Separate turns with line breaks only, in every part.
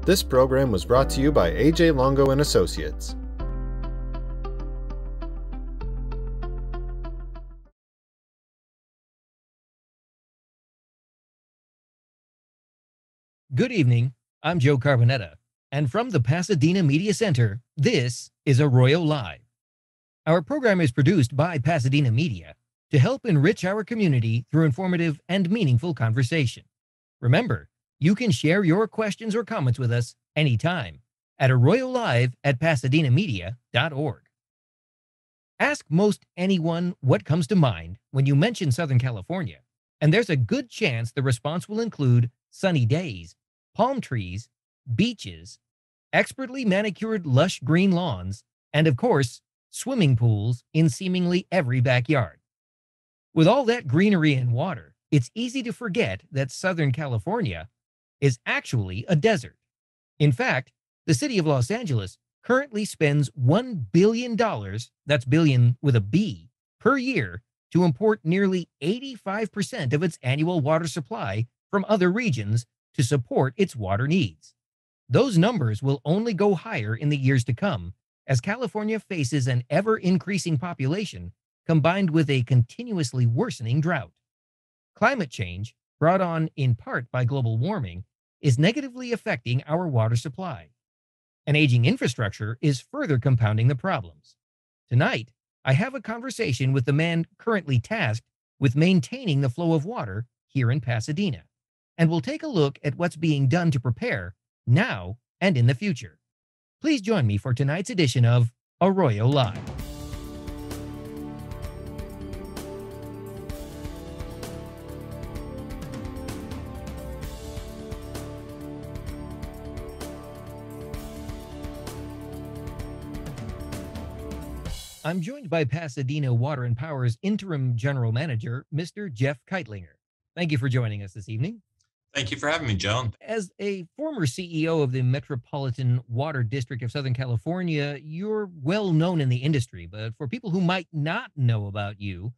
This program was brought to you by AJ Longo and Associates.
Good evening. I'm Joe Carbonetta, and from the Pasadena Media Center, this is Arroyo Live. Our program is produced by Pasadena Media to help enrich our community through informative and meaningful conversation. Remember, you can share your questions or comments with us anytime at arroyolive@pasadenamedia.org. Ask most anyone what comes to mind when you mention Southern California, and there's a good chance the response will include sunny days, palm trees, beaches, expertly manicured lush green lawns, and of course, swimming pools in seemingly every backyard. With all that greenery and water, it's easy to forget that Southern California is actually a desert. In fact, the city of Los Angeles currently spends $1 billion, that's billion with a B, per year to import nearly 85% of its annual water supply from other regions to support its water needs. Those numbers will only go higher in the years to come as California faces an ever-increasing population combined with a continuously worsening drought. Climate change, brought on in part by global warming, is negatively affecting our water supply. An aging infrastructure is further compounding the problems. Tonight, I have a conversation with the man currently tasked with maintaining the flow of water here in Pasadena, and we'll take a look at what's being done to prepare now and in the future. Please join me for tonight's edition of Arroyo Live. I'm joined by Pasadena Water and Power's interim general manager, Mr. Jeff Keitlinger. Thank you for joining us this evening.
Thank you for having me, Joan.
As a former CEO of the Metropolitan Water District of Southern California, you're well known in the industry, but for people who might not know about you,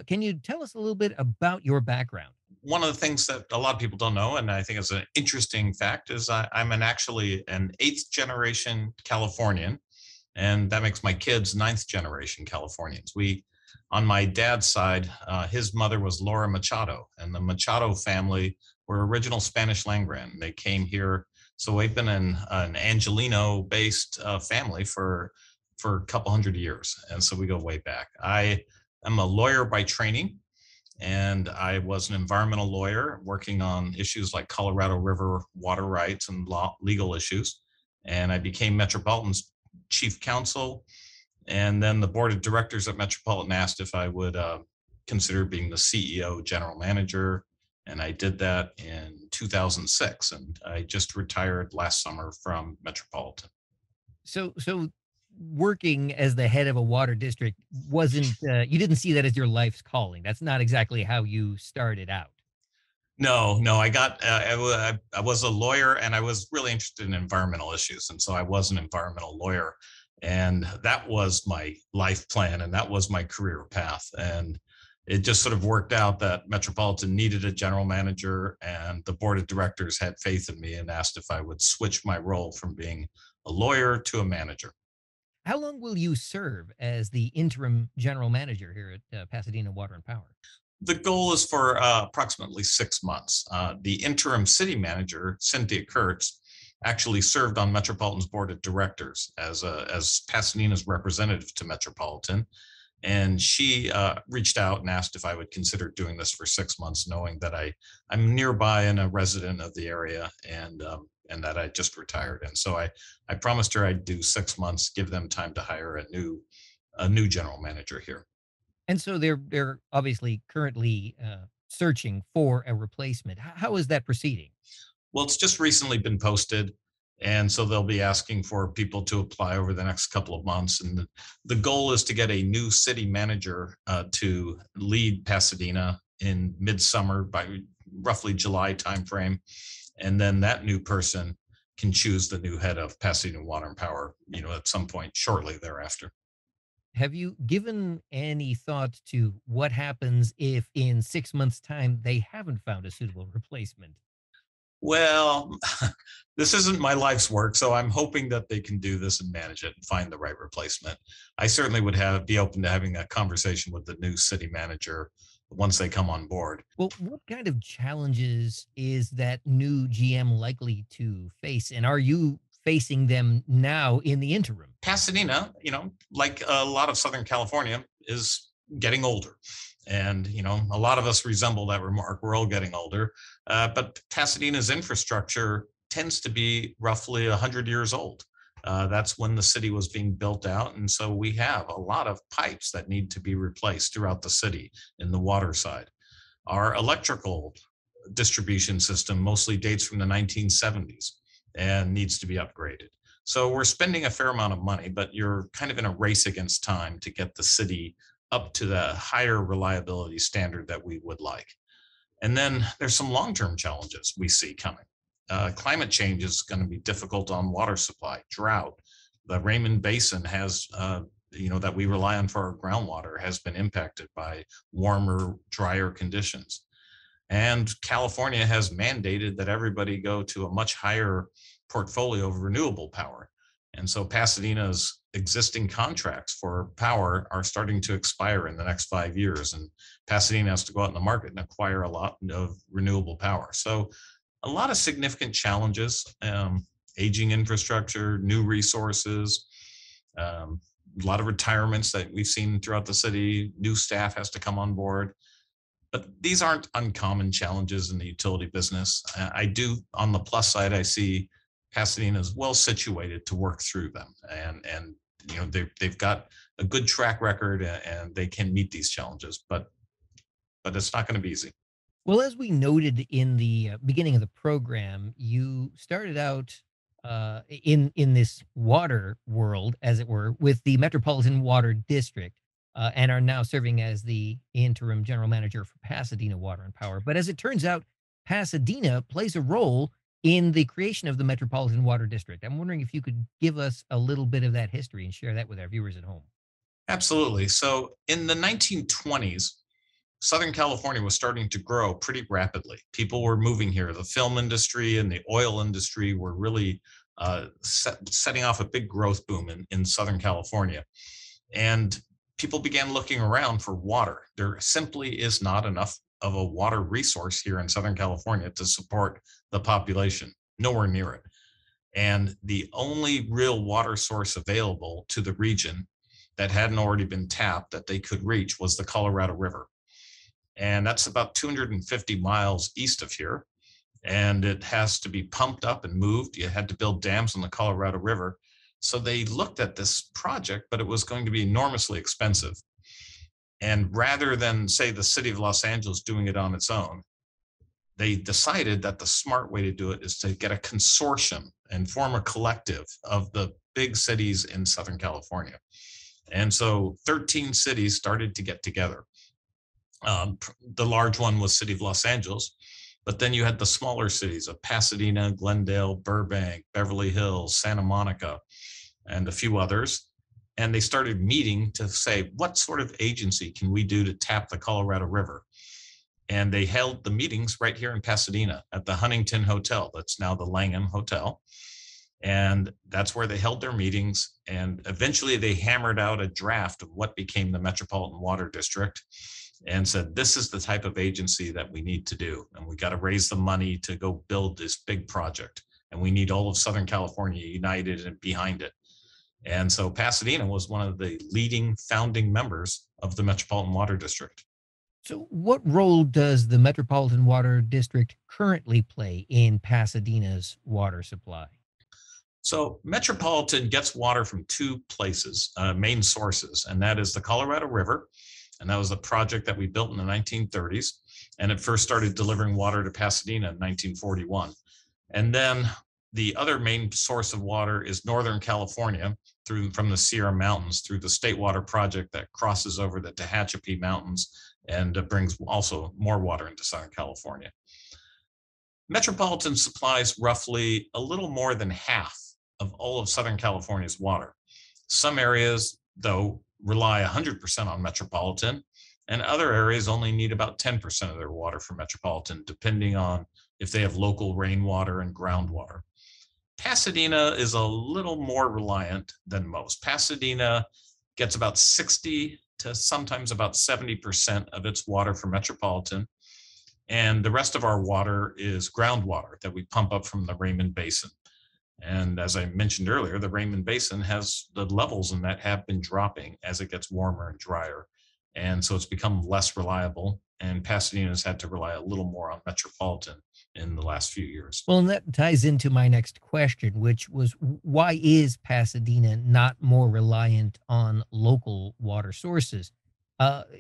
can you tell us a little bit about your background?
One of the things that a lot of people don't know, and I think is an interesting fact, is I'm actually an eighth generation Californian, and that makes my kids ninth generation Californians. On my dad's side, his mother was Laura Machado, and the Machado family were original Spanish land grant. They came here, so we've been an Angelino-based family for a couple hundred years, and so we go way back. I am a lawyer by training, and I was an environmental lawyer working on issues like Colorado River water rights and legal issues. And I became Metropolitan's chief counsel. And then the board of directors at Metropolitan asked if I would consider being the CEO, general manager. And I did that in 2006. And I just retired last summer from Metropolitan.
So working as the head of a water district wasn't, you didn't see that as your life's calling. That's not exactly how you started out.
No, I was a lawyer, and I was really interested in environmental issues. And so I was an environmental lawyer, and that was my life plan, and that was my career path. And it just sort of worked out that Metropolitan needed a general manager, and the board of directors had faith in me and asked if I would switch my role from being a lawyer to a manager.
How long will you serve as the interim general manager here at Pasadena Water and Power?
The goal is for approximately 6 months. The interim city manager, Cynthia Kurtz, actually served on Metropolitan's board of directors as Pasadena's representative to Metropolitan. And she reached out and asked if I would consider doing this for 6 months, knowing that I'm nearby and a resident of the area, and that I just retired. And so I promised her I'd do 6 months, give them time to hire a new general manager here.
And so they're obviously currently searching for a replacement. How is that proceeding?
Well, it's just recently been posted, and so they'll be asking for people to apply over the next couple of months. And the goal is to get a new city manager to lead Pasadena in midsummer by roughly July timeframe. And then that new person can choose the new head of Pasadena Water and Power, at some point shortly thereafter.
Have you given any thought to what happens if in 6 months' time they haven't found a suitable replacement?
Well, this isn't my life's work, so I'm hoping that they can do this and manage it and find the right replacement. I certainly would have be open to having a conversation with the new city manager once they come on board.
Well, what kind of challenges is that new GM likely to face? And are you facing them now in the interim?
Pasadena, like a lot of Southern California, is getting older. And, a lot of us resemble that remark. We're all getting older. But Pasadena's infrastructure tends to be roughly 100 years old. That's when the city was being built out. And so we have a lot of pipes that need to be replaced throughout the city in the water side. Our electrical distribution system mostly dates from the 1970s and needs to be upgraded. So we're spending a fair amount of money, but you're kind of in a race against time to get the city up to the higher reliability standard that we would like. And then there's some long-term challenges we see coming. Climate change is going to be difficult on water supply, drought. The Raymond Basin has, that we rely on for our groundwater has been impacted by warmer, drier conditions. And California has mandated that everybody go to a much higher portfolio of renewable power. And so Pasadena's existing contracts for power are starting to expire in the next 5 years. And Pasadena has to go out in the market and acquire a lot of renewable power. So a lot of significant challenges, aging infrastructure, new resources, a lot of retirements that we've seen throughout the city. New staff has to come on board. But these aren't uncommon challenges in the utility business. I do, on the plus side, I see Pasadena is well situated to work through them, and they've got a good track record and they can meet these challenges. But it's not going to be easy.
Well, as we noted in the beginning of the program, you started out in this water world, as it were, with the Metropolitan Water District, and are now serving as the interim general manager for Pasadena Water and Power. But as it turns out, Pasadena plays a role in the creation of the Metropolitan Water District. I'm wondering if you could give us a little bit of that history and share that with our viewers at home.
Absolutely. So in the 1920s, Southern California was starting to grow pretty rapidly. People were moving here. The film industry and the oil industry were really setting off a big growth boom in Southern California. And people began looking around for water. There simply is not enough of a water resource here in Southern California to support the population, nowhere near it. And the only real water source available to the region that hadn't already been tapped that they could reach was the Colorado River. And that's about 250 miles east of here. And it has to be pumped up and moved. You had to build dams on the Colorado River. So they looked at this project, but it was going to be enormously expensive. And rather than, say, the city of Los Angeles doing it on its own, they decided that the smart way to do it is to get a consortium and form a collective of the big cities in Southern California. And so 13 cities started to get together. The large one was City of Los Angeles, but then you had the smaller cities of Pasadena, Glendale, Burbank, Beverly Hills, Santa Monica, and a few others. And they started meeting to say, what sort of agency can we do to tap the Colorado River? And they held the meetings right here in Pasadena at the Huntington Hotel. That's now the Langham Hotel. And that's where they held their meetings. And eventually they hammered out a draft of what became the Metropolitan Water District and said, this is the type of agency that we need to do. And we got to raise the money to go build this big project. And we need all of Southern California united and behind it. And so Pasadena was one of the leading founding members of the Metropolitan Water District.
So, what role does the Metropolitan Water District currently play in Pasadena's water supply?
So Metropolitan gets water from two places, main sources, and that is the Colorado River. And that was a project that we built in the 1930s. And it first started delivering water to Pasadena in 1941. And then the other main source of water is Northern California from the Sierra Mountains through the State Water Project that crosses over the Tehachapi Mountains and brings also more water into Southern California. Metropolitan supplies roughly a little more than half of all of Southern California's water. Some areas, though, rely 100% on Metropolitan, and other areas only need about 10% of their water from Metropolitan, depending on if they have local rainwater and groundwater. Pasadena is a little more reliant than most. Pasadena gets about 60 to sometimes about 70% of its water from metropolitan. And the rest of our water is groundwater that we pump up from the Raymond Basin. And as I mentioned earlier, the Raymond Basin has the levels in that have been dropping as it gets warmer and drier. And so it's become less reliable. And Pasadena has had to rely a little more on metropolitan in the last few years.
Well, and that ties into my next question, which was why is Pasadena not more reliant on local water sources?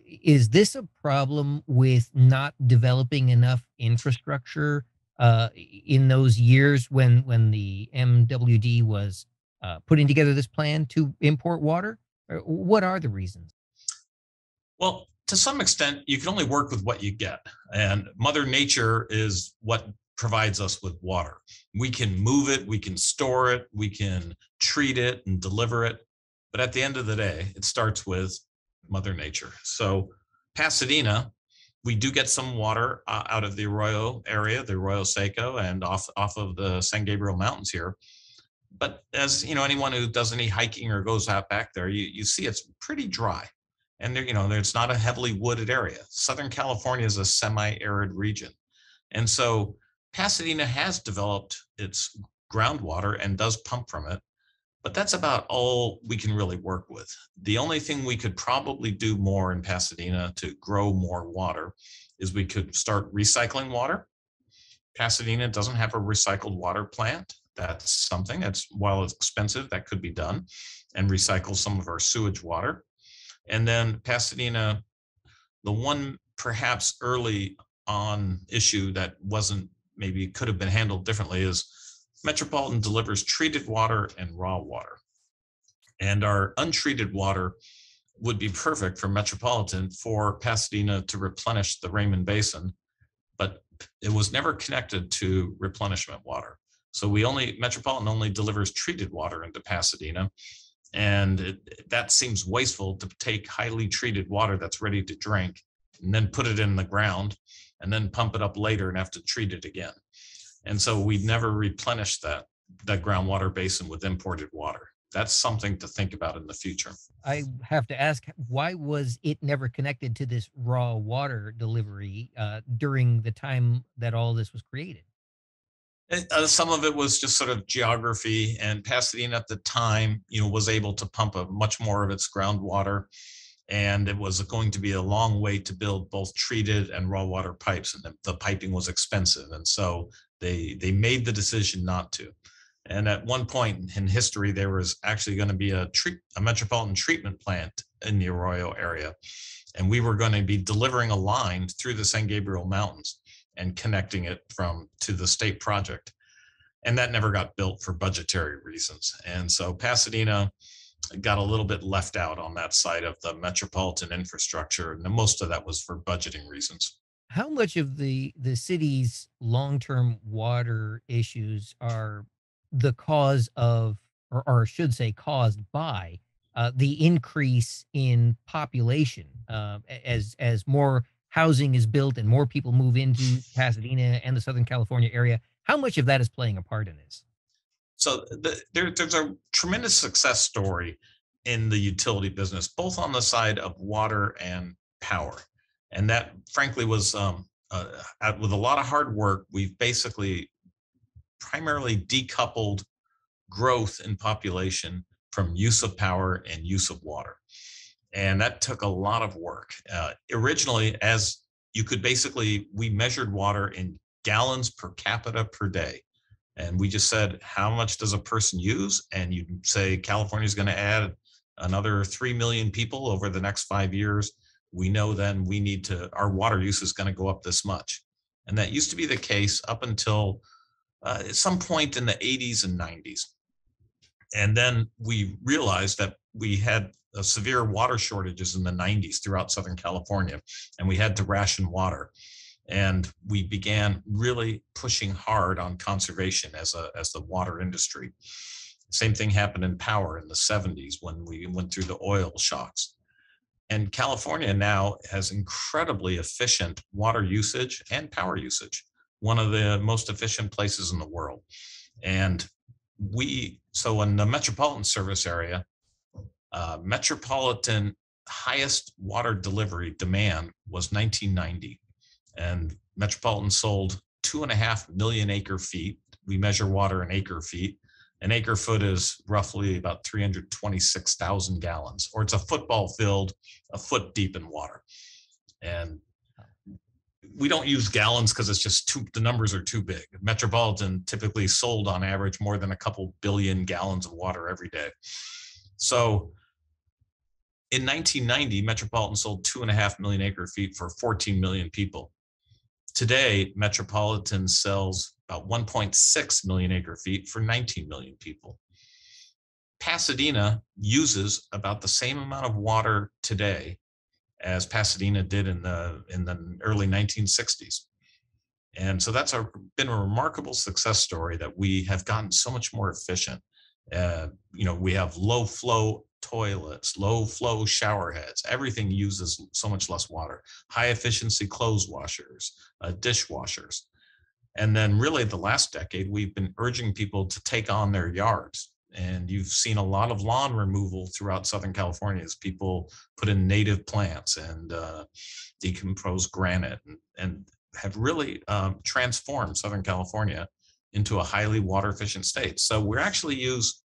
Is this a problem with not developing enough infrastructure in those years when the MWD was putting together this plan to import water? Or what are the reasons?
Well, to some extent, you can only work with what you get. And Mother Nature is what provides us with water. We can move it, we can store it, we can treat it and deliver it. But at the end of the day, it starts with Mother Nature. So Pasadena, we do get some water out of the Arroyo area, the Arroyo Seco, and off of the San Gabriel Mountains here. But as you know, anyone who does any hiking or goes out back there, you see it's pretty dry. And there, there's not a heavily wooded area. Southern California is a semi-arid region. And so Pasadena has developed its groundwater and does pump from it, but that's about all we can really work with. The only thing we could probably do more in Pasadena to grow more water is we could start recycling water. Pasadena doesn't have a recycled water plant. That's something that's, while it's expensive, that could be done, and recycle some of our sewage water. And then Pasadena, the one perhaps early on issue that wasn't, maybe could have been handled differently, is Metropolitan delivers treated water and raw water. And our untreated water would be perfect for Metropolitan for Pasadena to replenish the Raymond Basin, but it was never connected to replenishment water. So Metropolitan only delivers treated water into Pasadena. And that seems wasteful to take highly treated water that's ready to drink and then put it in the ground and then pump it up later and have to treat it again. And so we'd never replenish that groundwater basin with imported water. That's something to think about in the future.
I have to ask, why was it never connected to this raw water delivery during the time that all this was created?
Some of it was just sort of geography, and Pasadena at the time, was able to pump a much more of its groundwater, and it was going to be a long way to build both treated and raw water pipes, and the piping was expensive, and so they made the decision not to. And at one point in history, there was actually going to be a metropolitan treatment plant in the Arroyo area, and we were going to be delivering a line through the San Gabriel Mountains and connecting it to the state project. And that never got built for budgetary reasons. And so Pasadena got a little bit left out on that side of the metropolitan infrastructure. And most of that was for budgeting reasons.
How much of the city's long-term water issues are the cause of, or I should say caused by, the increase in population as more housing is built and more people move into Pasadena and the Southern California area? How much of that is playing a part in this?
So there's a tremendous success story in the utility business, both on the side of water and power. And that frankly was with a lot of hard work, we've basically primarily decoupled growth in population from use of power and use of water. And that took a lot of work. Originally, we measured water in gallons per capita per day. And we just said, how much does a person use? And you say California is going to add another 3 million people over the next 5 years. We know then our water use is going to go up this much. And that used to be the case up until at some point in the 80s and 90s. And then we realized that we had severe water shortages in the 90s throughout Southern California, and we had to ration water. And we began really pushing hard on conservation as the water industry. Same thing happened in power in the 70s when we went through the oil shocks. And California now has incredibly efficient water usage and power usage. one of the most efficient places in the world. And so in the metropolitan service area, metropolitan highest water delivery demand was 1990. And Metropolitan sold 2.5 million acre feet. We measure water in acre feet. An acre foot is roughly about 326,000 gallons, or it's a football field a foot deep in water. And we don't use gallons because it's just the numbers are too big. Metropolitan typically sold on average more than a couple billion gallons of water every day. So in 1990, Metropolitan sold 2.5 million acre feet for 14 million people. Today, Metropolitan sells about 1.6 million acre feet for 19 million people. Pasadena uses about the same amount of water today as Pasadena did in the early 1960s. And so that's been a remarkable success story, that we have gotten so much more efficient. We have low flow toilets, low flow shower heads. Everything uses so much less water. High efficiency clothes washers, dishwashers. And then really the last decade, we've been urging people to take on their yards. And you've seen a lot of lawn removal throughout Southern California as people put in native plants and decomposed granite, and have really transformed Southern California into a highly water efficient state. So we actually use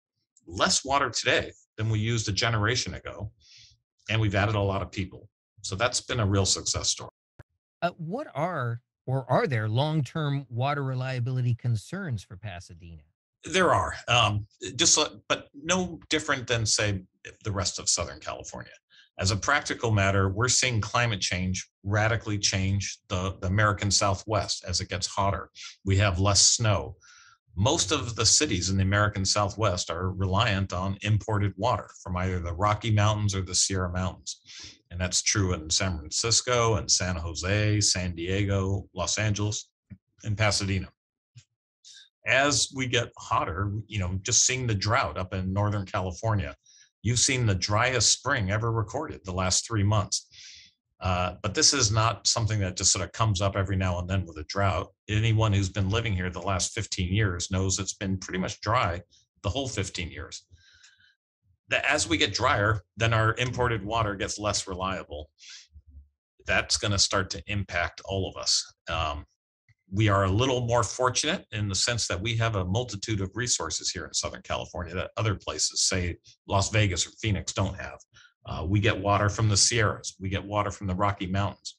less water today than we used a generation ago, and we've added a lot of people. So that's been a real success story.
What are there long-term water reliability concerns for Pasadena?
There are, but no different than, say, the rest of Southern California. As a practical matter, we're seeing climate change radically change the American Southwest as it gets hotter. We have less snow. Most of the cities in the American Southwest are reliant on imported water from either the Rocky Mountains or the Sierra Mountains. And that's true in San Francisco and San Jose, San Diego, Los Angeles, and Pasadena. As we get hotter, just seeing the drought up in Northern California, you've seen the driest spring ever recorded the last 3 months. But this is not something that just sort of comes up every now and then with a drought. Anyone who's been living here the last 15 years knows it's been pretty much dry the whole 15 years. As we get drier, then our imported water gets less reliable. That's going to start to impact all of us. We are a little more fortunate in the sense that we have a multitude of resources here in Southern California that other places, say Las Vegas or Phoenix, don't have. We get water from the Sierras. We get water from the Rocky Mountains.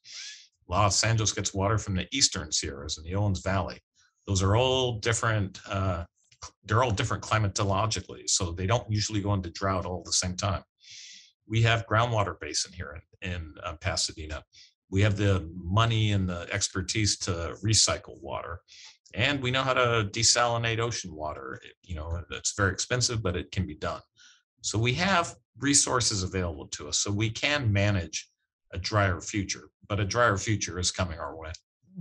Los Angeles gets water from the Eastern Sierras and the Owens Valley. Those are all different. They're all different climatologically, so they don't usually go into drought all at the same time. We have groundwater basin here in Pasadena. We have the money and the expertise to recycle water, and we know how to desalinate ocean water. It's very expensive, but it can be done. So we have resources available to us, so we can manage a drier future, but a drier future is coming our way.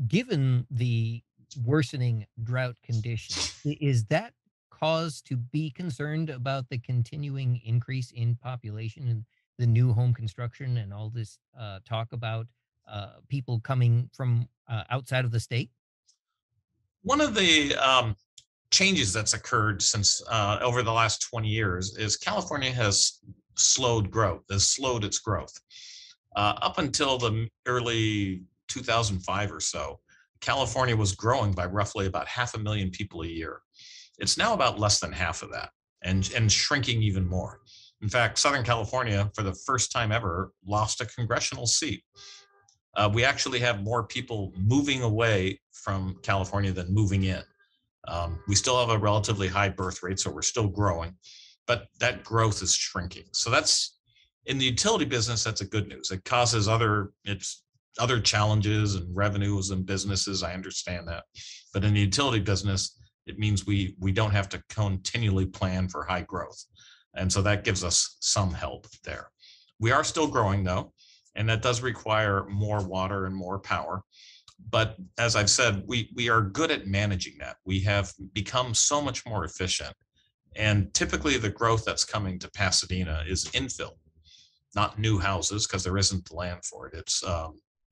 Given the worsening drought conditions, is that cause to be concerned about the continuing increase in population and the new home construction and all this talk about people coming from outside of the state?
One of the changes that's occurred since over the last 20 years is California has slowed its growth. Up until the early 2005 or so, California was growing by roughly about 500,000 people a year. It's now about less than half of that, and shrinking even more. In fact, Southern California, for the first time ever, lost a congressional seat. We actually have more people moving away from California than moving in. We still have a relatively high birth rate, so we're still growing, but that growth is shrinking. So that's, in the utility business, that's a good news. It causes other challenges and revenues and businesses. I understand that. But in the utility business, it means we don't have to continually plan for high growth. And so that gives us some help there. We are still growing though, and that does require more water and more power. But as I've said, we are good at managing that. We have become so much more efficient. And typically the growth that's coming to Pasadena is infill, not new houses, because there isn't the land for it. It's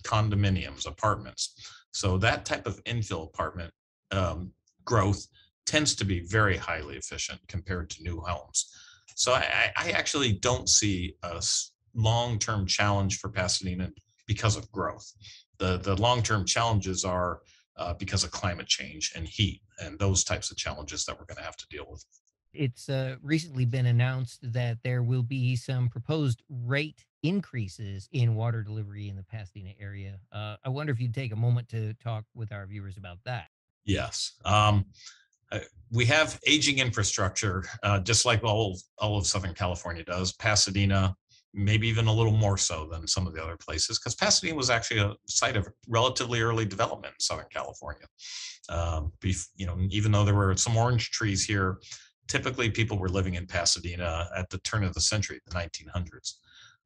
condominiums, apartments. So that type of infill apartment growth tends to be very highly efficient compared to new homes. So I actually don't see a long-term challenge for Pasadena because of growth. The long-term challenges are because of climate change and heat and those types of challenges that we're going to have to deal with.
It's recently been announced that there will be some proposed rate increases in water delivery in the Pasadena area. I wonder if you'd take a moment to talk with our viewers about that.
Yes. Uh, we have aging infrastructure, just like all of Southern California does. Pasadena, maybe even a little more so than some of the other places, because Pasadena was actually a site of relatively early development in Southern California. Even though there were some orange trees here, typically people were living in Pasadena at the turn of the century, the 1900s.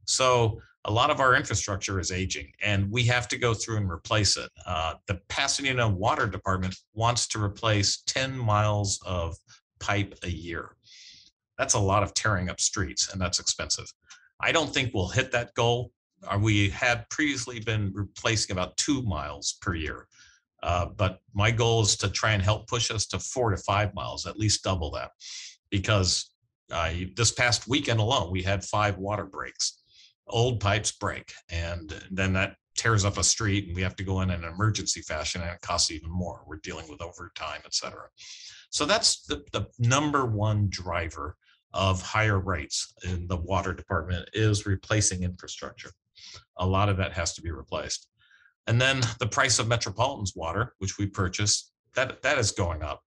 So a lot of our infrastructure is aging and we have to go through and replace it. The Pasadena Water Department wants to replace 10 miles of pipe a year. That's a lot of tearing up streets and that's expensive. I don't think we'll hit that goal. We had previously been replacing about 2 miles per year. But my goal is to try and help push us to 4 to 5 miles, at least double that, because this past weekend alone, we had 5 water breaks. Old pipes break, and then that tears up a street, and we have to go in an emergency fashion, and it costs even more. We're dealing with overtime, et cetera. So that's the number one driver of higher rates in the water department is replacing infrastructure. A lot of that has to be replaced. And then the price of Metropolitan's water, which we purchase, that is going up.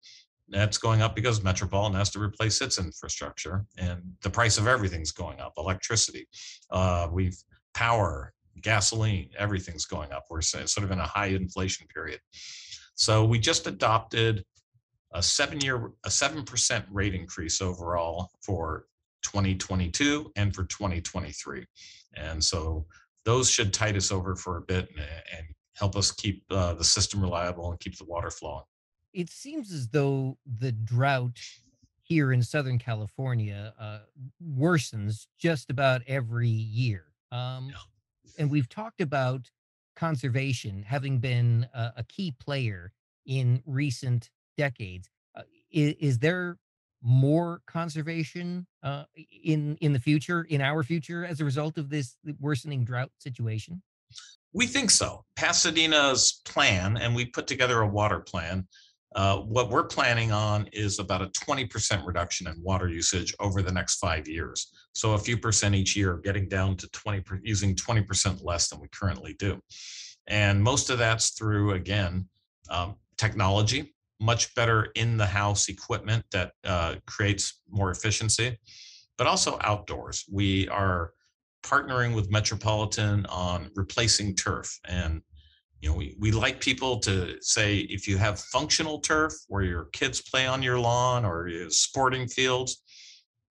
That's going up because Metropolitan has to replace its infrastructure, and the price of everything's going up. Electricity, we've power, gasoline, everything's going up. We're sort of in a high inflation period. So we just adopted a 7% rate increase overall for 2022 and for 2023. And so those should tide us over for a bit and help us keep the system reliable and keep the water flowing.
It seems as though the drought here in Southern California worsens just about every year.
Yeah.
And we've talked about conservation having been a key player in recent decades. Is there more conservation in the future, in our future, as a result of this worsening drought situation?
We think so. Pasadena's plan, and we put together a water plan. What we're planning on is about a 20% reduction in water usage over the next 5 years. So a few percent each year, getting down to using 20% less than we currently do. And most of that's through, again, technology, much better in the house equipment that creates more efficiency, but also outdoors. We are partnering with Metropolitan on replacing turf. And we like people to say, if you have functional turf where your kids play on your lawn or your sporting fields,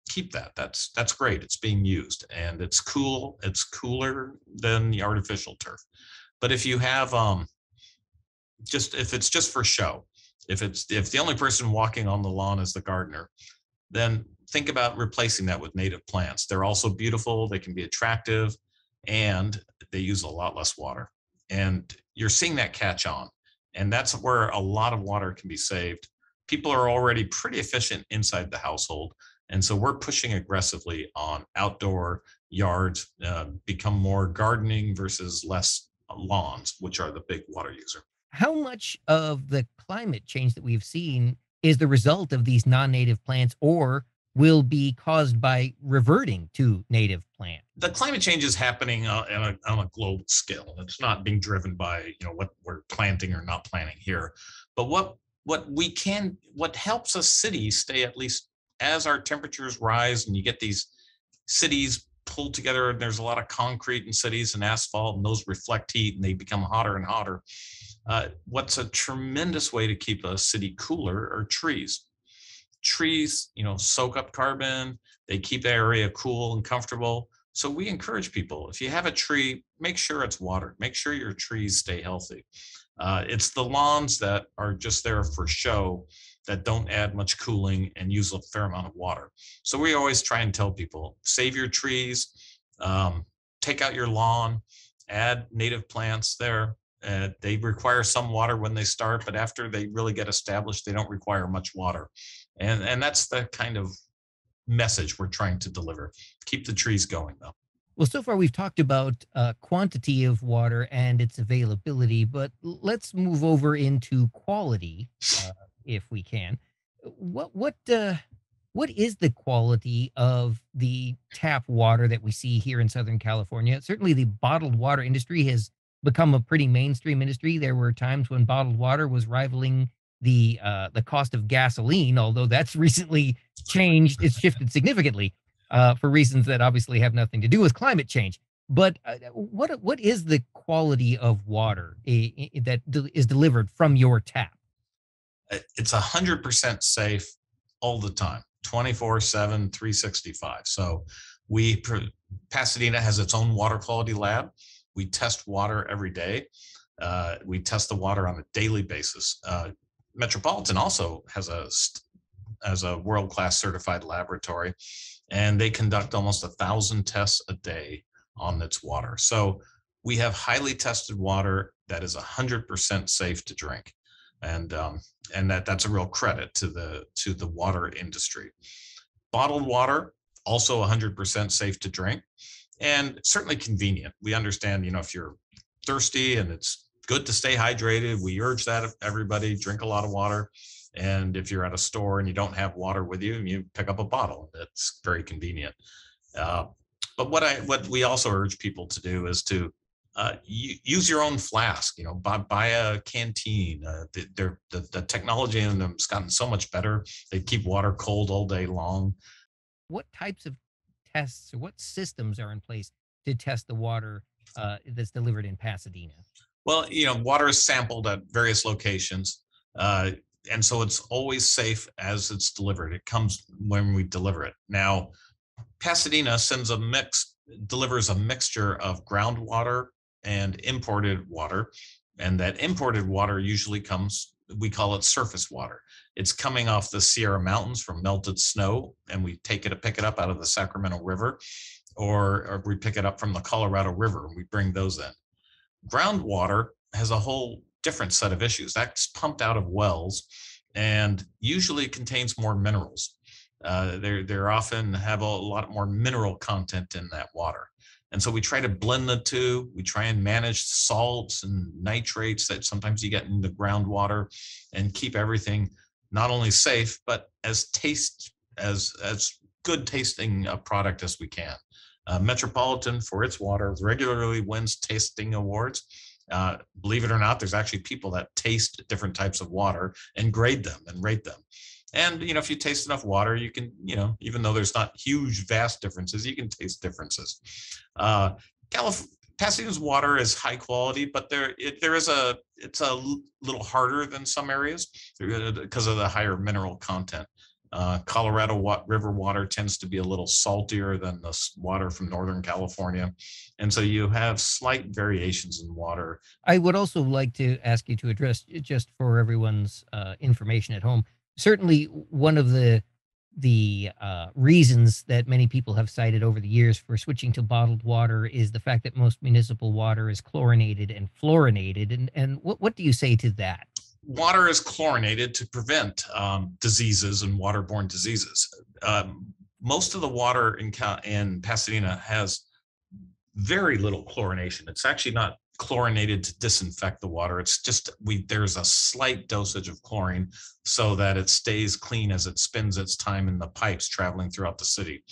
keep that. That's great. It's being used and it's cool. It's cooler than the artificial turf. But if you have if it's just for show, if the only person walking on the lawn is the gardener, then think about replacing that with native plants. They're also beautiful, they can be attractive, and they use a lot less water. And you're seeing that catch on. And that's where a lot of water can be saved. People are already pretty efficient inside the household. And so we're pushing aggressively on outdoor yards, become more gardening versus less lawns, which are the big water user.
How much of the climate change that we've seen is the result of these non-native plants or will be caused by reverting to native plants?
The climate change is happening on a global scale. It's not being driven by what we're planting or not planting here, but what helps a city stay, at least as our temperatures rise and you get these cities pulled together and there's a lot of concrete in cities and asphalt and those reflect heat and they become hotter and hotter. What's a tremendous way to keep a city cooler are trees. Trees, soak up carbon, they keep the area cool and comfortable. So we encourage people, if you have a tree, make sure it's watered, make sure your trees stay healthy. It's the lawns that are just there for show that don't add much cooling and use a fair amount of water. So we always try and tell people, save your trees, take out your lawn, add native plants there. They require some water when they start, but after they really get established, they don't require much water. And that's the kind of message we're trying to deliver. Keep the trees going, though.
Well, so far we've talked about quantity of water and its availability, but let's move over into quality, if we can. What is the quality of the tap water that we see here in Southern California? Certainly, the bottled water industry has become a pretty mainstream industry. There were times when bottled water was rivaling the cost of gasoline, although that's recently changed. It's shifted significantly for reasons that obviously have nothing to do with climate change. But what is the quality of water that is delivered from your tap?
It's 100% safe all the time, 24/7, 365. So Pasadena has its own water quality lab. We test water every day. We test the water on a daily basis. Metropolitan also has a world-class certified laboratory, and they conduct almost 1,000 tests a day on its water. So we have highly tested water that is 100% safe to drink, and that's a real credit to the water industry. Bottled water also 100% safe to drink, and certainly convenient. We understand, if you're thirsty and it's good to stay hydrated, we urge that of everybody, drink a lot of water. And if you're at a store and you don't have water with you, you pick up a bottle. That's very convenient. But what we also urge people to do is to use your own flask. Buy a canteen. The technology in them has gotten so much better. They keep water cold all day long.
What types of tests or what systems are in place to test the water that's delivered in Pasadena?
Well, water is sampled at various locations. And so it's always safe as it's delivered. It comes when we deliver it. Now, Pasadena delivers a mixture of groundwater and imported water. And that imported water usually comes, we call it surface water. It's coming off the Sierra Mountains from melted snow, and we pick it up out of the Sacramento River, or we pick it up from the Colorado River, and we bring those in. Groundwater has a whole different set of issues. That's pumped out of wells and usually contains more minerals. They often have a lot more mineral content in that water. And so we try to blend the two. We try and manage salts and nitrates that sometimes you get in the groundwater, and keep everything not only safe, but as good tasting a product as we can. Metropolitan, for its water, regularly wins tasting awards. Believe it or not, there's actually people that taste different types of water and grade them and rate them. And, if you taste enough water, you can, even though there's not huge, vast differences, you can taste differences. Pasadena's water is high quality, but it's a little harder than some areas because of the higher mineral content. Colorado River water tends to be a little saltier than the water from Northern California. And so you have slight variations in water.
I would also like to ask you to address, just for everyone's information at home, certainly one of the reasons that many people have cited over the years for switching to bottled water is the fact that most municipal water is chlorinated and fluorinated. And what do you say to that?
Water is chlorinated to prevent diseases and waterborne diseases. Most of the water in Pasadena has very little chlorination. It's actually not chlorinated to disinfect the water. It's just there's a slight dosage of chlorine so that it stays clean as it spends its time in the pipes traveling throughout the city.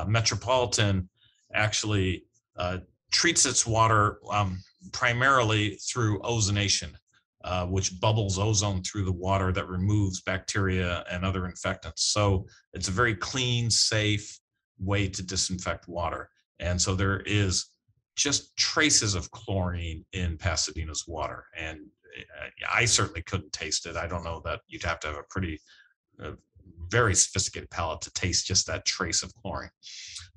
Metropolitan actually treats its water primarily through ozonation, which bubbles ozone through the water that removes bacteria and other infectants. So it's a very clean, safe way to disinfect water. And so there is just traces of chlorine in Pasadena's water. And I certainly couldn't taste it. I don't know that you'd have to have a very sophisticated palate to taste just that trace of chlorine.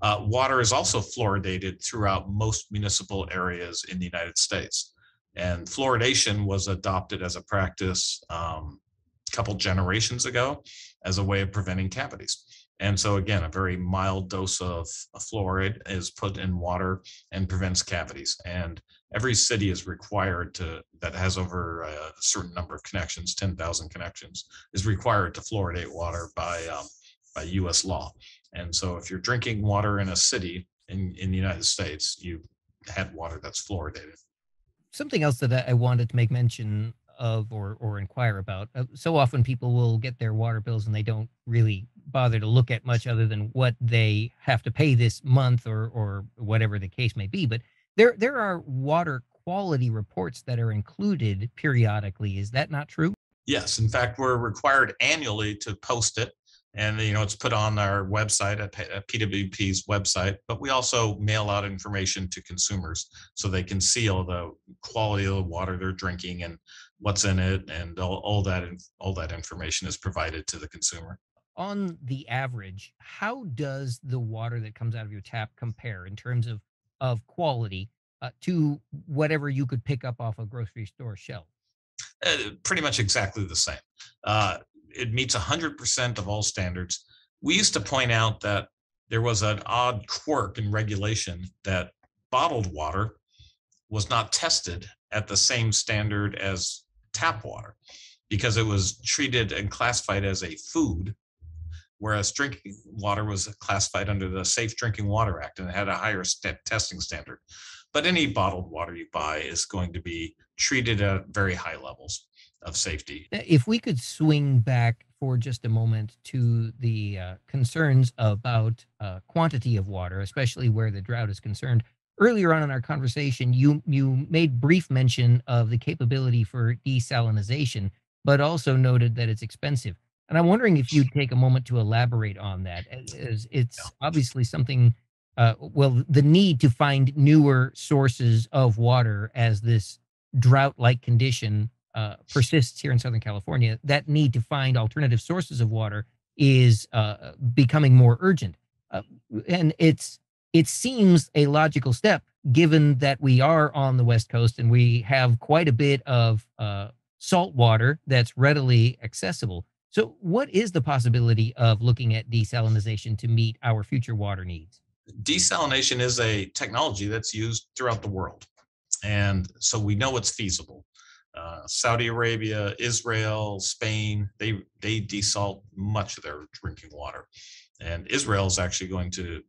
Water is also fluoridated throughout most municipal areas in the United States. And fluoridation was adopted as a practice couple generations ago as a way of preventing cavities. And so again, a very mild dose of fluoride is put in water and prevents cavities. And every city is required that has over a certain number of connections, 10,000 connections, is required to fluoridate water by US law. And so if you're drinking water in a city in the United States, you have water that's fluoridated.
Something else that I wanted to make mention of or inquire about. So often people will get their water bills and they don't really bother to look at much other than what they have to pay this month or whatever the case may be. But there are water quality reports that are included periodically. Is that not true?
Yes, in fact, we're required annually to post it. And it's put on our website at PWP's website, but we also mail out information to consumers so they can see all the quality of the water they're drinking and what's in it, and all that information is provided to the consumer.
On the average, how does the water that comes out of your tap compare in terms of quality to whatever you could pick up off a grocery store shelf?
Pretty much exactly the same. Uh, it meets 100% of all standards. We used to point out that there was an odd quirk in regulation that bottled water was not tested at the same standard as tap water because it was treated and classified as a food, whereas drinking water was classified under the Safe Drinking Water Act and it had a higher testing standard. But any bottled water you buy is going to be treated at very high levels of safety.
If we could swing back for just a moment to the concerns about quantity of water, especially where the drought is concerned. Earlier on in our conversation, you made brief mention of the capability for desalination, but also noted that it's expensive. And I'm wondering if you'd take a moment to elaborate on that, as it's obviously something, well, the need to find newer sources of water as this drought-like condition persists here in Southern California. That need to find alternative sources of water is becoming more urgent. And it seems a logical step given that we are on the West Coast and we have quite a bit of salt water that's readily accessible. So what is the possibility of looking at desalination to meet our future water needs?
Desalination is a technology that's used throughout the world. And so we know it's feasible. Saudi Arabia, Israel, Spain, they desalt much of their drinking water. And Israel is actually going to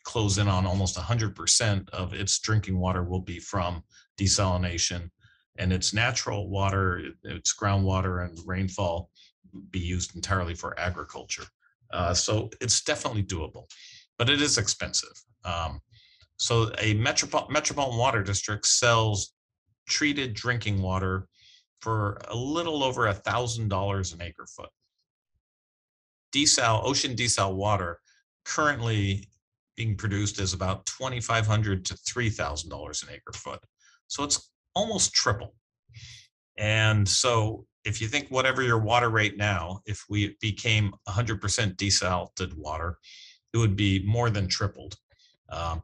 close in on almost 100% of its drinking water will be from desalination. And its natural water, its groundwater and rainfall be used entirely for agriculture. So it's definitely doable, but it is expensive. So a metropolitan water district sells treated drinking water for a little over $1,000 an acre foot. Ocean desal water currently being produced is about $2,500 to $3,000 an acre foot. So it's almost triple. And so if you think whatever your water rate now, if we became 100% desalted water, it would be more than tripled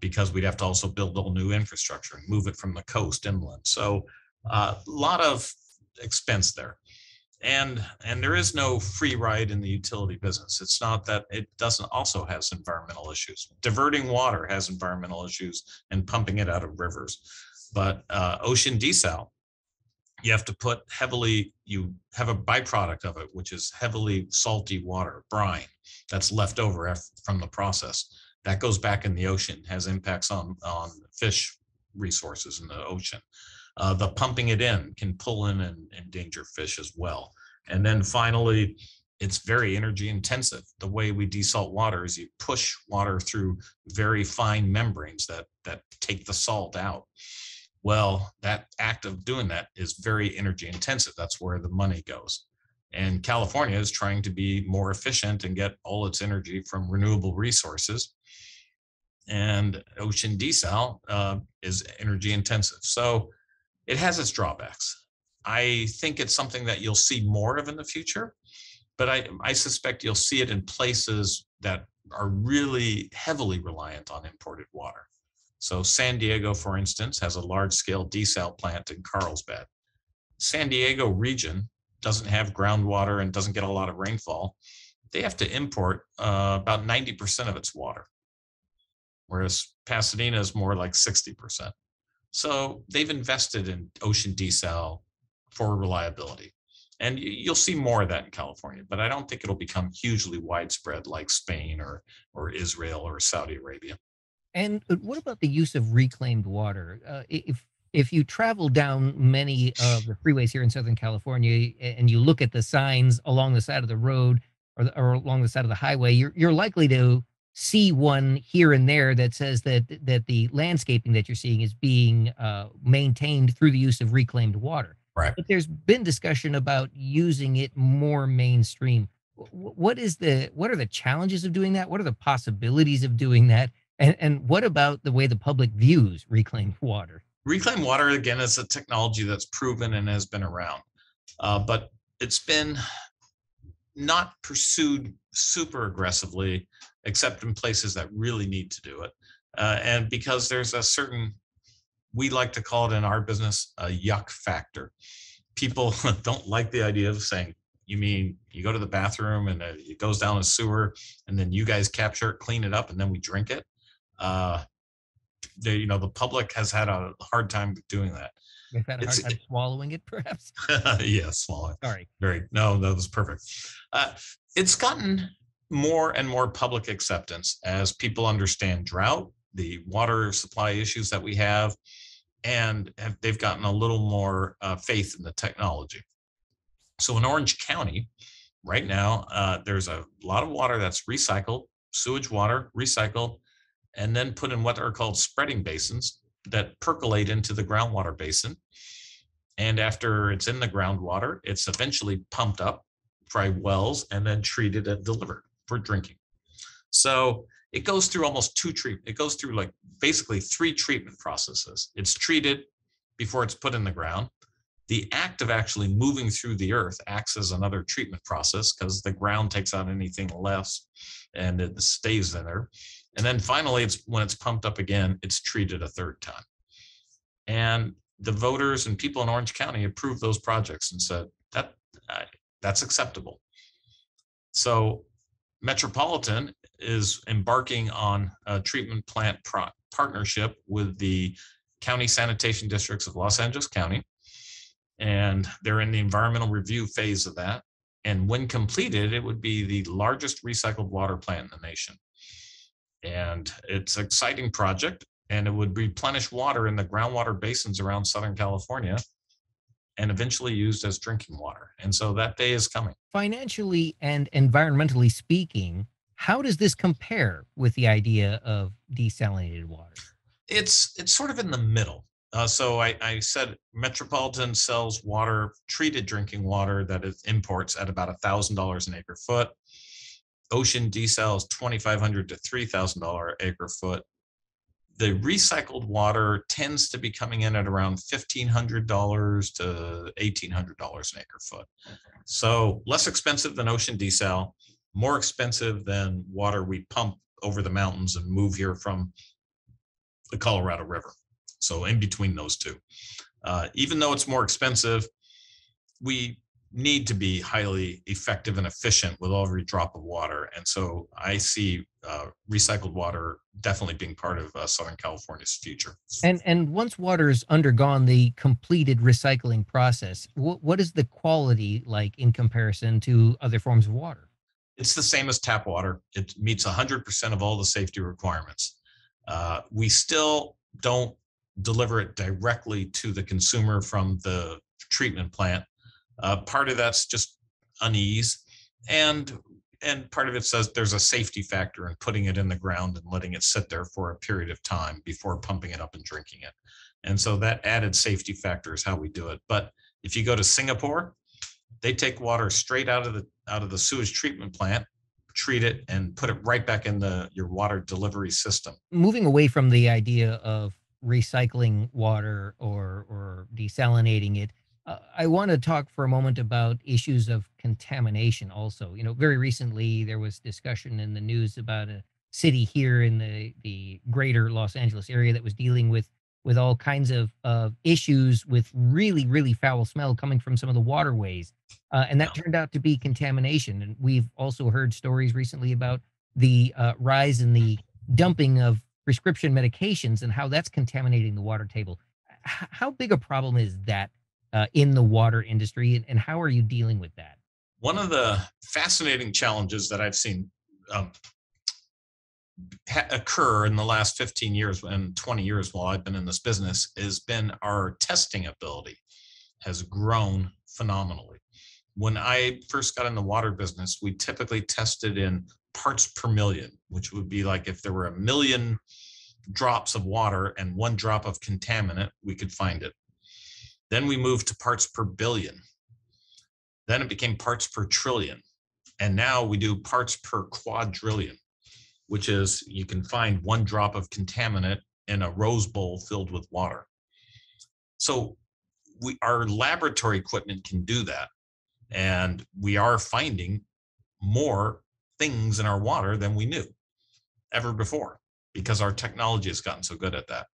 because we'd have to also build all new infrastructure and move it from the coast inland. So a lot of expense there. And there is no free ride in the utility business. It's not that it doesn't also has environmental issues. Diverting water has environmental issues and pumping it out of rivers. But ocean desal, you have to you have a byproduct of it, which is heavily salty water, brine, that's left over from the process. That goes back in the ocean, has impacts on fish resources in the ocean. The pumping it in can pull in and endanger fish as well. And then finally, it's very energy intensive. The way we desalt water is you push water through very fine membranes that take the salt out. Well, that act of doing that is very energy intensive. That's where the money goes. And California is trying to be more efficient and get all its energy from renewable resources. And ocean desal is energy intensive. So it has its drawbacks. I think it's something that you'll see more of in the future, but I suspect you'll see it in places that are really heavily reliant on imported water. So San Diego, for instance, has a large-scale desal plant in Carlsbad. San Diego region doesn't have groundwater and doesn't get a lot of rainfall, they have to import about 90% of its water, whereas Pasadena is more like 60%. So they've invested in ocean desal for reliability. And you'll see more of that in California, but I don't think it'll become hugely widespread like Spain or Israel or Saudi Arabia.
And what about the use of reclaimed water? If you travel down many of the freeways here in Southern California and you look at the signs along the side of the road or along the side of the highway, you're likely to see one here and there that says that the landscaping that you're seeing is being maintained through the use of reclaimed water.
Right.
But there's been discussion about using it more mainstream. What are the challenges of doing that? What are the possibilities of doing that? And what about the way the public views reclaimed water?
Reclaimed water, again, is a technology that's proven and has been around, but it's been not pursued super aggressively, except in places that really need to do it. And because there's a certain, we like to call it in our business, a yuck factor. People don't like the idea of saying, you mean you go to the bathroom and it goes down a sewer and then you guys capture it, clean it up, and then we drink it? The public has had a hard time doing that.
They've had a hard time swallowing it, perhaps.
Yeah, swallowing.
Sorry.
No, that was perfect. It's gotten more and more public acceptance as people understand drought, the water supply issues that we have, and they've gotten a little more faith in the technology. So in Orange County, right now, there's a lot of water that's recycled, sewage water, recycled, and then put in what are called spreading basins that percolate into the groundwater basin. And after it's in the groundwater, it's eventually pumped up by wells and then treated and delivered for drinking. So it goes through almost it goes through like basically 3 treatment processes. It's treated before it's put in the ground. The act of actually moving through the earth acts as another treatment process because the ground takes out anything less and it stays in there. And then finally, when it's pumped up again, it's treated a 3rd time. And the voters and people in Orange County approved those projects and said that's acceptable. So Metropolitan is embarking on a treatment plant partnership with the county sanitation districts of Los Angeles County. And they're in the environmental review phase of that. And when completed, it would be the largest recycled water plant in the nation. And it's an exciting project, and it would replenish water in the groundwater basins around Southern California and eventually used as drinking water. And so that day is coming.
Financially and environmentally speaking, how does this compare with the idea of desalinated water?
It's sort of in the middle. So I said Metropolitan sells water, treated drinking water that it imports at about $1,000 an acre foot. Ocean desal is $2,500 to $3,000 acre foot. The recycled water tends to be coming in at around $1,500 to $1,800 an acre foot. So less expensive than ocean desal, more expensive than water we pump over the mountains and move here from the Colorado River. So in between those two, even though it's more expensive, we need to be highly effective and efficient with every drop of water. And so I see recycled water definitely being part of Southern California's future.
And once water's undergone the completed recycling process, what is the quality like in comparison to other forms of water?
It's the same as tap water. It meets 100% of all the safety requirements. We still don't deliver it directly to the consumer from the treatment plant. Part of that's just unease, and part of it says there's a safety factor in putting it in the ground and letting it sit there for a period of time before pumping it up and drinking it. And so that added safety factor is how we do it. But if you go to Singapore, they take water straight out of the sewage treatment plant, treat it, and put it right back in your water delivery system.
Moving away from the idea of recycling water or desalinating it, I want to talk for a moment about issues of contamination also. Very recently there was discussion in the news about a city here in the greater Los Angeles area that was dealing with with all kinds of issues with really, really foul smell coming from some of the waterways. And
Yeah.
that turned out to be contamination. And we've also heard stories recently about the rise in the dumping of prescription medications and how that's contaminating the water table. How big a problem is that in the water industry, and how are you dealing with that?
One of the fascinating challenges that I've seen um, occur in the last 15 years and 20 years while I've been in this business has been our testing ability has grown phenomenally. When I first got in the water business, we typically tested in parts per million, which would be like if there were a million drops of water and one drop of contaminant, we could find it. Then we moved to parts per billion. Then it became parts per trillion. And now we do parts per quadrillion, which is you can find one drop of contaminant in a rose bowl filled with water. So our laboratory equipment can do that. And we are finding more things in our water than we knew ever before because our technology has gotten so good at that.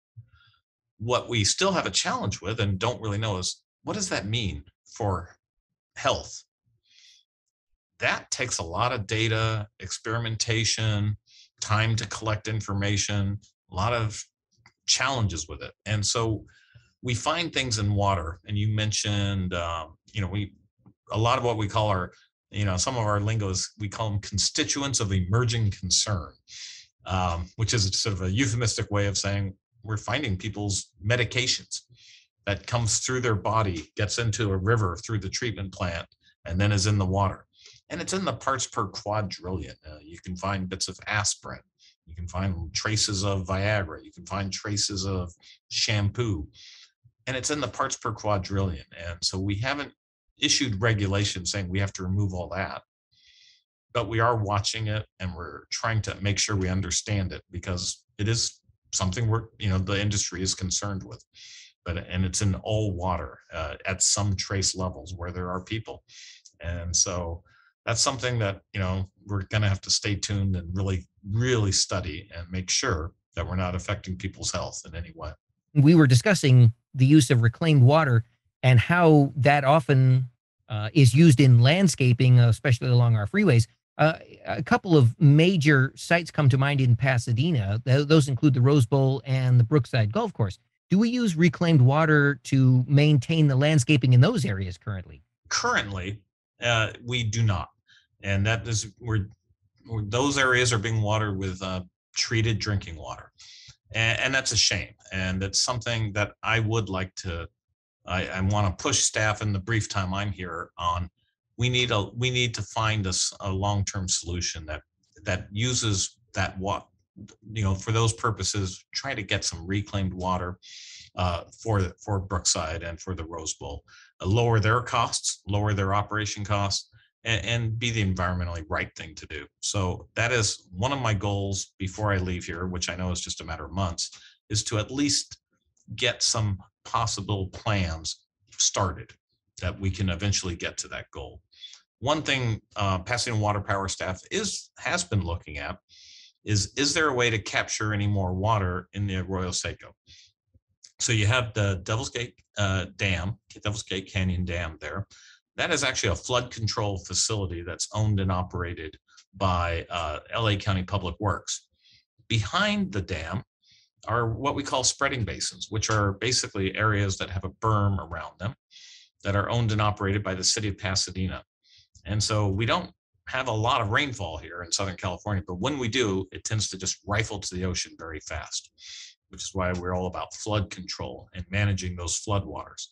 What we still have a challenge with and don't really know is what does that mean for health? That takes a lot of data, experimentation, time to collect information, a lot of challenges with it. And so we find things in water, and you mentioned, a lot of what we call our, some of our lingos, we call them constituents of emerging concern, which is sort of a euphemistic way of saying we're finding people's medications that comes through their body, gets into a river through the treatment plant, and then is in the water. And it's in the parts per quadrillion. You can find bits of aspirin. You can find traces of Viagra. You can find traces of shampoo. And it's in the parts per quadrillion. And so we haven't issued regulations saying we have to remove all that. But we are watching it and we're trying to make sure we understand it because it is something the industry is concerned with. And it's in all water at some trace levels where there are people. And so that's something that, we're going to have to stay tuned and really, really study and make sure that we're not affecting people's health in any way.
We were discussing the use of reclaimed water and how that often is used in landscaping, especially along our freeways. A couple of major sites come to mind in Pasadena. Those include the Rose Bowl and the Brookside Golf Course. Do we use reclaimed water to maintain the landscaping in those areas currently?
Currently, we do not. And that is where those areas are being watered with treated drinking water. And that's a shame. And it's something that I would like to, I want to push staff in the brief time I'm here on. We need to find a long-term solution that uses that water, for those purposes, try to get some reclaimed water for Brookside and for the Rose Bowl, lower their costs, lower their operation costs, and be the environmentally right thing to do. So that is one of my goals before I leave here, which I know is just a matter of months, is to at least get some possible plans started that we can eventually get to that goal. One thing Pasadena Water Power staff has been looking at is there a way to capture any more water in the Arroyo Seco? So you have the Devil's Gate Dam, Devil's Gate Canyon Dam there. That is actually a flood control facility that's owned and operated by LA County Public Works. Behind the dam are what we call spreading basins, which are basically areas that have a berm around them that are owned and operated by the city of Pasadena. And so we don't have a lot of rainfall here in Southern California, but when we do, it tends to just rifle to the ocean very fast, which is why we're all about flood control and managing those floodwaters.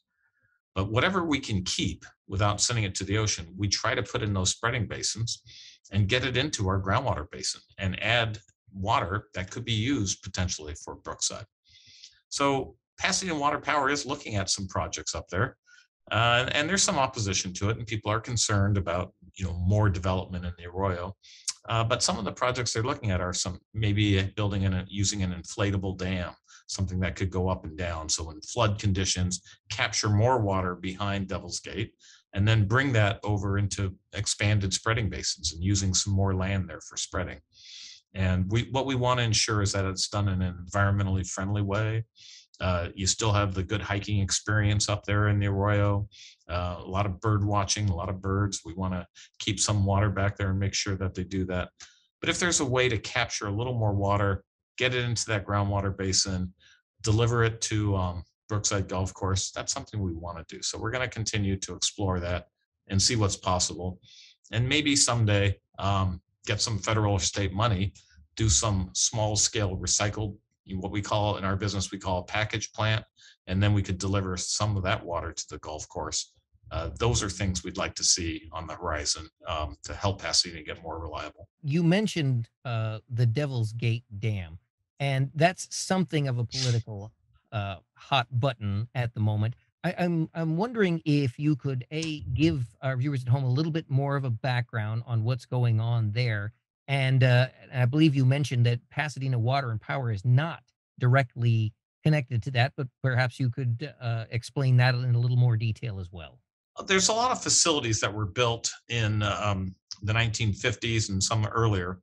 But whatever we can keep without sending it to the ocean, we try to put in those spreading basins and get it into our groundwater basin and add water that could be used potentially for Brookside. So Pasadena Water Power is looking at some projects up there. And there's some opposition to it, and people are concerned about more development in the Arroyo. But some of the projects they're looking at are maybe using an inflatable dam, something that could go up and down. So in flood conditions, capture more water behind Devil's Gate, and then bring that over into expanded spreading basins and using some more land there for spreading. And what we want to ensure is that it's done in an environmentally friendly way You still have the good hiking experience up there in the Arroyo. A lot of bird watching, a lot of birds. We want to keep some water back there and make sure that they do that. But if there's a way to capture a little more water, get it into that groundwater basin, deliver it to Brookside Golf Course, that's something we want to do. So we're going to continue to explore that and see what's possible. And maybe someday get some federal or state money, do some small scale recycled, what we call in our business, we call a package plant. And then we could deliver some of that water to the golf course. Those are things we'd like to see on the horizon to help Pasadena get more reliable.
You mentioned the Devil's Gate Dam, and that's something of a political hot button at the moment. I'm wondering if you could give our viewers at home a little bit more of a background on what's going on there. And I believe you mentioned that Pasadena Water and Power is not directly connected to that, but perhaps you could explain that in a little more detail as well.
There's a lot of facilities that were built in the 1950s and some earlier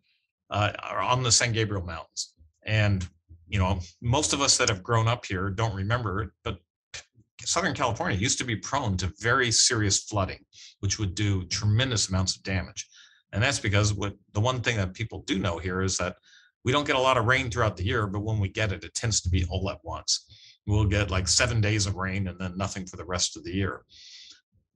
are on the San Gabriel Mountains. And, most of us that have grown up here don't remember it, but Southern California used to be prone to very serious flooding, which would do tremendous amounts of damage. And that's because the one thing that people do know here is that we don't get a lot of rain throughout the year, but when we get it, it tends to be all at once. We'll get like 7 days of rain and then nothing for the rest of the year.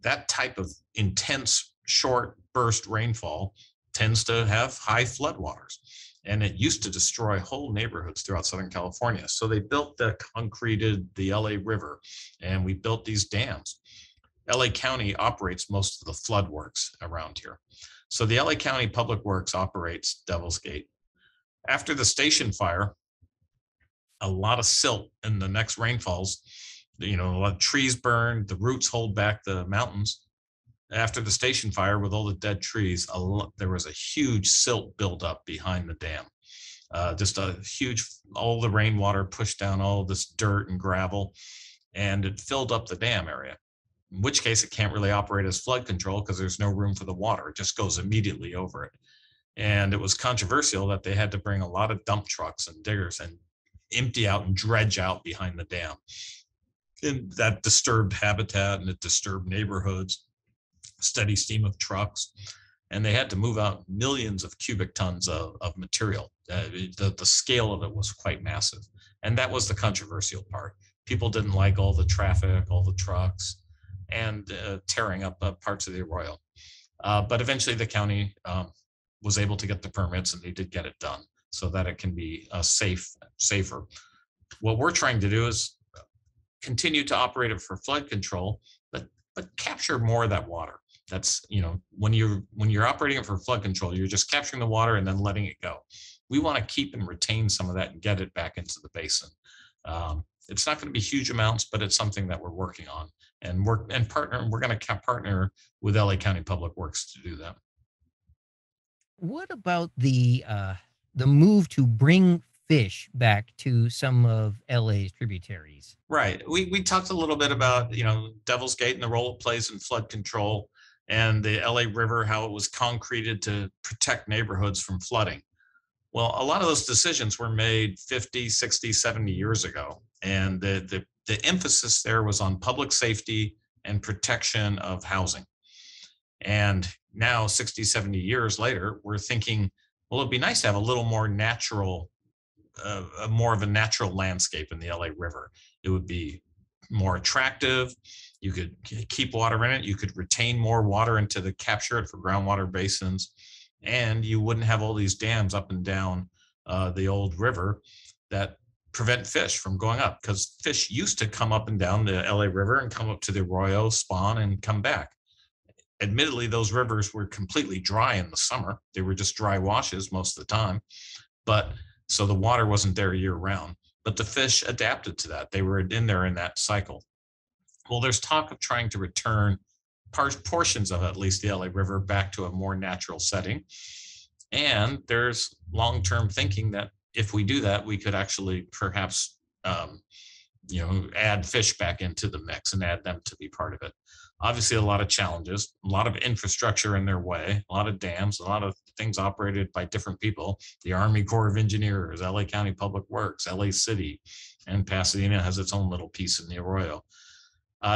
That type of intense, short burst rainfall tends to have high floodwaters. And it used to destroy whole neighborhoods throughout Southern California. So they built concreted the LA River, and we built these dams. LA County operates most of the flood works around here. So the LA County Public Works operates Devil's Gate. After the station fire, a lot of silt in the next rainfalls, a lot of trees burned, the roots hold back the mountains. After the station fire with all the dead trees, there was a huge silt buildup behind the dam. Just a huge, all the rainwater pushed down all this dirt and gravel, and it filled up the dam area. In which case it can't really operate as flood control because there's no room for the water. It just goes immediately over it. And it was controversial that they had to bring a lot of dump trucks and diggers and empty out and dredge out behind the dam. And that disturbed habitat and it disturbed neighborhoods, steady stream of trucks. And they had to move out millions of cubic tons of material. The scale of it was quite massive. And that was the controversial part. People didn't like all the traffic, all the trucks, and tearing up parts of the Arroyo. But eventually the county was able to get the permits and they did get it done so that it can be safer. What we're trying to do is continue to operate it for flood control, but capture more of that water. That's, when you're operating it for flood control, you're just capturing the water and then letting it go. We want to keep and retain some of that and get it back into the basin. It's not going to be huge amounts, but it's something that we're working on. And we're going to partner with LA County Public Works to do that.
What about the move to bring fish back to some of LA's tributaries?
Right. We talked a little bit about, Devil's Gate and the role it plays in flood control, and the LA River, how it was concreted to protect neighborhoods from flooding. Well, a lot of those decisions were made 50, 60, 70 years ago. And the emphasis there was on public safety and protection of housing. And now 60, 70 years later, we're thinking, well, it'd be nice to have a little more natural, more of a natural landscape in the LA River. It would be more attractive. You could keep water in it. You could retain more water capture it for groundwater basins. And you wouldn't have all these dams up and down the old river that prevent fish from going up, because fish used to come up and down the LA River and come up to the Arroyo, spawn, and come back. Admittedly, those rivers were completely dry in the summer. They were just dry washes most of the time. But so the water wasn't there year round. But the fish adapted to that. They were in there in that cycle. Well, there's talk of trying to return portions of at least the LA River back to a more natural setting. And there's long-term thinking that if we do that, we could actually perhaps, add fish back into the mix and add them to be part of it. Obviously, a lot of challenges, a lot of infrastructure in their way, a lot of dams, a lot of things operated by different people. The Army Corps of Engineers, LA County Public Works, LA City, and Pasadena has its own little piece in the Arroyo.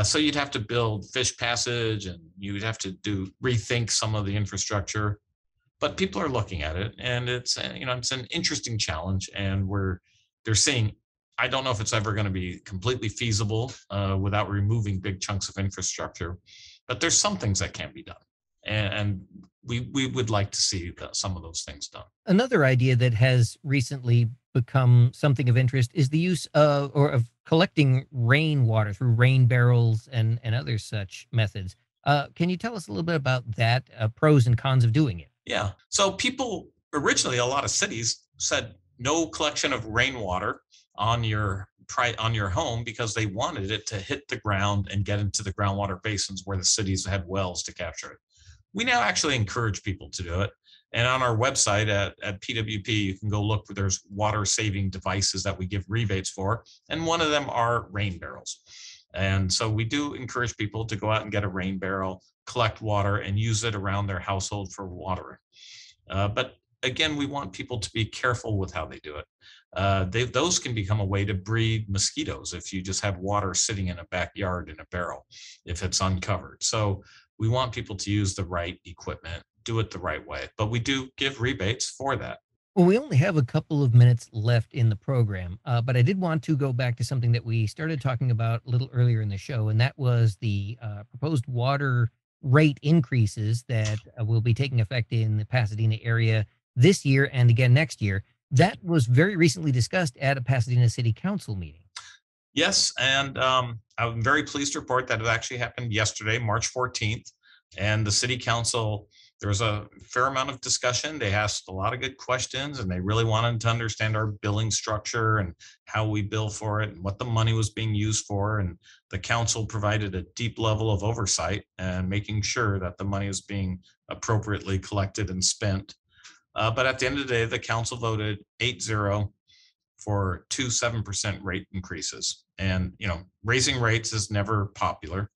So you'd have to build fish passage, and you'd have to rethink some of the infrastructure. But people are looking at it, and it's an interesting challenge, and they're saying, I don't know if it's ever going to be completely feasible without removing big chunks of infrastructure, but there's some things that can be done, and we would like to see some of those things done.
Another idea that has recently become something of interest is the use of collecting rainwater through rain barrels and other such methods. Can you tell us a little bit about that, pros and cons of doing it?
Yeah. So people originally, a lot of cities said no collection of rainwater on your home because they wanted it to hit the ground and get into the groundwater basins where the cities had wells to capture it. We now actually encourage people to do it. And on our website at PWP, you can go look. There's water saving devices that we give rebates for. And one of them are rain barrels. And so we do encourage people to go out and get a rain barrel, collect water, and use it around their household for watering. But again, we want people to be careful with how they do it. Those can become a way to breed mosquitoes if you just have water sitting in a backyard in a barrel, if it's uncovered. So we want people to use the right equipment, do it the right way. But we do give rebates for that.
Well, we only have a couple of minutes left in the program, but I did want to go back to something that we started talking about a little earlier in the show, and that was the proposed water rate increases that will be taking effect in the Pasadena area this year and again next year. That was very recently discussed at a Pasadena City Council meeting.
Yes, and I'm very pleased to report that it actually happened yesterday, March 14th, and the city council, there was a fair amount of discussion. They asked a lot of good questions, and they really wanted to understand our billing structure and how we bill for it and what the money was being used for. And the council provided a deep level of oversight and making sure that the money is being appropriately collected and spent. But at the end of the day, the council voted 8-0 for 7% rate increases. And raising rates is never popular.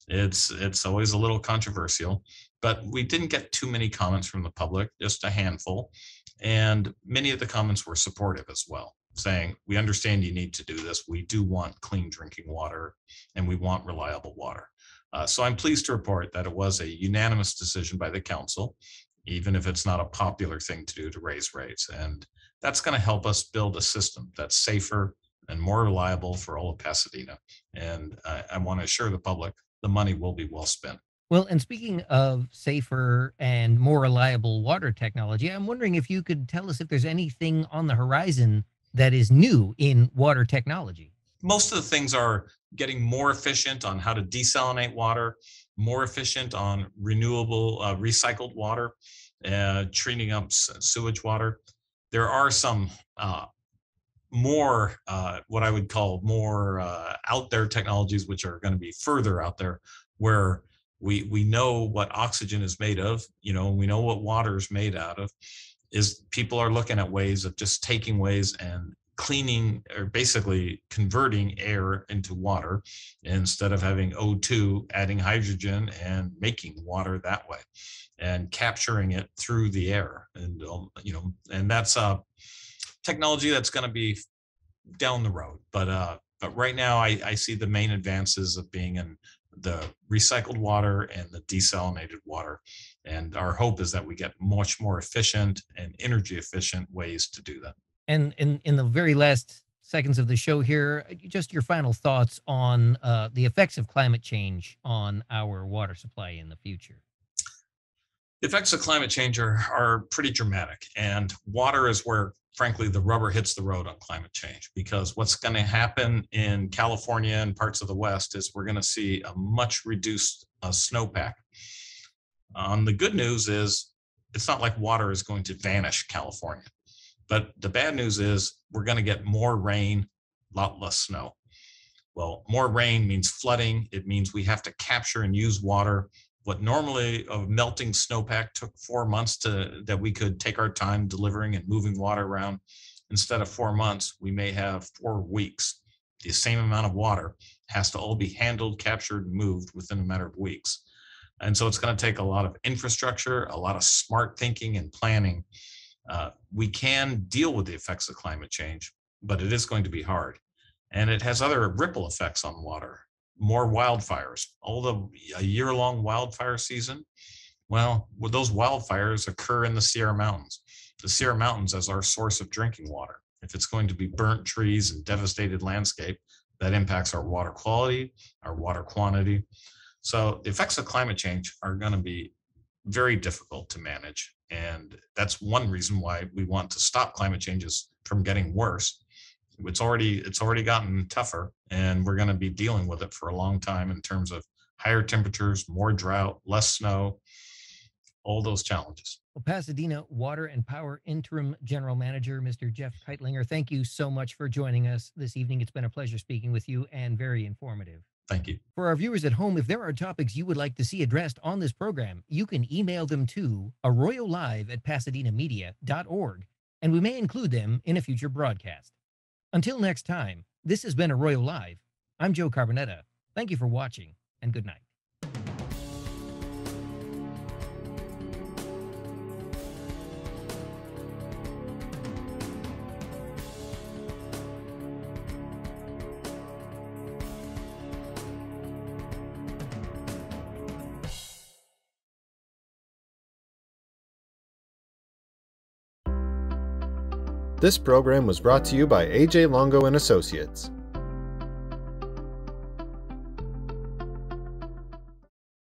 It's always a little controversial, but we didn't get too many comments from the public, just a handful. And many of the comments were supportive as well, saying, we understand you need to do this. We do want clean drinking water, and we want reliable water. So I'm pleased to report that it was a unanimous decision by the council, even if it's not a popular thing to do, to raise rates. And that's going to help us build a system that's safer and more reliable for all of Pasadena. And I want to assure the public the money will be well spent.
Well, and speaking of safer and more reliable water technology, I'm wondering if you could tell us if there's anything on the horizon that is new in water technology.
Most of the things are getting more efficient on how to desalinate water, more efficient on renewable, recycled water, treating up sewage water. There are some more, what I would call more out there technologies, which are going to be further out there, where we know what oxygen is made of, we know what water is made out of. Is people are looking at ways of just taking ways and cleaning, or basically converting air into water instead of having O2, adding hydrogen and making water that way and capturing it through the air. And and that's a technology that's going to be down the road. But right now I see the main advances of being in the recycled water and the desalinated water. And our hope is that we get much more efficient and energy efficient ways to do that.
And in the very last seconds of the show here, just your final thoughts on the effects of climate change on our water supply in the future.
The effects of climate change are pretty dramatic, and water is where, frankly, the rubber hits the road on climate change, because what's going to happen in California and parts of the West is we're going to see a much reduced snowpack. The good news is it's not like water is going to vanish California, but the bad news is we're going to get more rain, a lot less snow. Well, more rain means flooding. It means we have to capture and use water. What normally a melting snowpack took 4 months that we could take our time delivering and moving water around, instead of 4 months, we may have 4 weeks the same amount of water has to all be handled, captured, and moved within a matter of weeks. And so it's going to take a lot of infrastructure, a lot of smart thinking and planning. We can deal with the effects of climate change, but it is going to be hard. And it has other ripple effects on water, more wildfires, a year-long wildfire season. Well, those wildfires occur in the Sierra Mountains. The Sierra Mountains as our source of drinking water. If it's going to be burnt trees and devastated landscape, that impacts our water quality, our water quantity. So the effects of climate change are going to be very difficult to manage. And that's one reason why we want to stop climate changes from getting worse. It's already gotten tougher, and we're going to be dealing with it for a long time in terms of higher temperatures, more drought, less snow, all those challenges.
Well, Pasadena Water and Power Interim General Manager, Mr. Jeff Keitlinger, thank you so much for joining us this evening. It's been a pleasure speaking with you and very informative.
Thank you.
For our viewers at home, if there are topics you would like to see addressed on this program, you can email them to arroyolive@pasadenamedia.org, and we may include them in a future broadcast. Until next time, this has been Arroyo Live. I'm Joe Carbonetta. Thank you for watching, and good night.
This program was brought to you by AJ Longo and Associates.